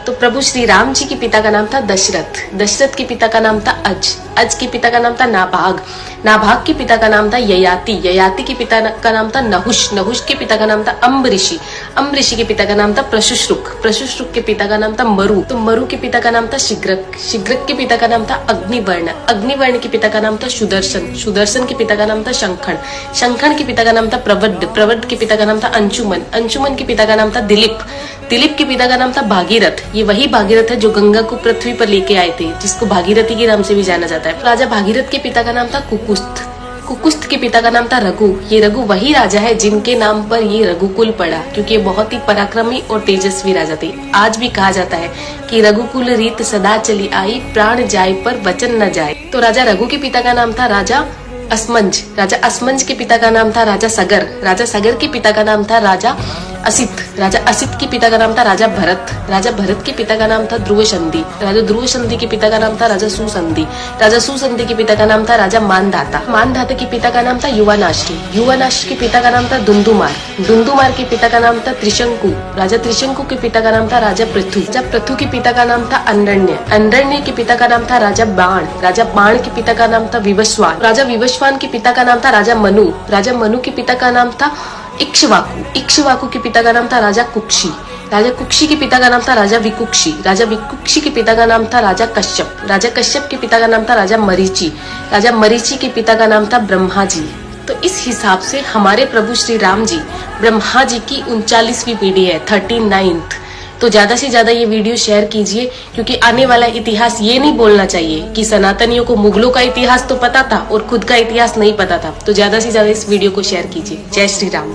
तो प्रभु श्री राम जी के पिता का नाम था दशरथ, दशरथ के पिता का नाम था अज के पिता का नाम था नाभाग, नाभाग के पिता का नाम था ययाति, ययाति के पिता का नाम था नहुष, नहुष के पिता का नाम था अम्बऋषि, अम्बऋषि के पिता का नाम था प्रशुश्रुक, प्रशुश्रुक के पिता का नाम था मरु, तो मरु के पिता का नाम था शिग्रक, शिग्रक के पिता का नाम था अग्निवर्ण, अग्निवर्ण के पिता का नाम था सुदर्शन, सुदर्शन के पिता का नाम था शंखन, शंखन के पिता का नाम था प्रवड्ड, प्रवड्ड के पिता का नाम था अंशुमन, अंशुमन के पिता का नाम था दिलीप, दिलीप के पिता का नाम था भागीरथ, ये वही भागीरथ है जो गंगा को पृथ्वी पर लेके आए थे, जिसको भागीरथी के नाम से भी जाना जाता है। राजा भागीरथ के पिता का नाम था कुकुस्थ, कुकुस्थ के पिता का नाम था रघु, ये रघु वही राजा है जिनके नाम पर ये रघुकुल पड़ा, क्योंकि ये बहुत ही पराक्रमी और तेजस्वी राजा थे। आज भी कहा जाता है कि रघुकुल रीत सदा चली आई, प्राण जाए पर वचन न जाए। तो राजा रघु के पिता का नाम था राजा असमंज, राजा असमंज के पिता का नाम था राजा सगर, राजा सगर के पिता का नाम था राजा असित, राजा असित के पिता का नाम था राजा भरत, राजा भरत के पिता का नाम था ध्रुव संधि, राजा ध्रुव संधि के पिता का नाम था राजा सुसंधि, राजा सुसंधि के पिता का नाम था राजा मानधाता, मानधाता के पिता का नाम था युवानाश्री, युवानाश्री के पिता का नाम था दुंदुमार, दुंदुमार के पिता का नाम था त्रिशंकु, राजा त्रिशंकु के पिता का नाम था राजा पृथु, राजा पृथु के पिता का नाम था अंडरण्य, अंडरण्य के पिता का नाम था राजा बाण, राजा बाण के पिता का नाम था विवस्वान, राजा विवस्वान के पिता का नाम था राजा मनु, राजा मनु के पिता का नाम था इक्ष्वाकु, इक्ष्वाकु के पिता का नाम था राजा कुक्षी, राजा कुक्षी के पिता का नाम था राजा विकुक्षी, राजा विकुक्षी के पिता का नाम था राजा कश्यप, राजा कश्यप के पिता का नाम था राजा मरीचि, राजा मरीचि के पिता का नाम था ब्रह्मा जी। तो इस हिसाब से हमारे प्रभु श्री राम जी ब्रह्मा जी की 39वीं पीढ़ी है, 39th। तो ज्यादा से ज्यादा ये वीडियो शेयर कीजिए, क्योंकि आने वाला इतिहास ये नहीं बोलना चाहिए कि सनातनियों को मुगलों का इतिहास तो पता था और खुद का इतिहास नहीं पता था। तो ज्यादा से ज्यादा इस वीडियो को शेयर कीजिए। जय श्री राम।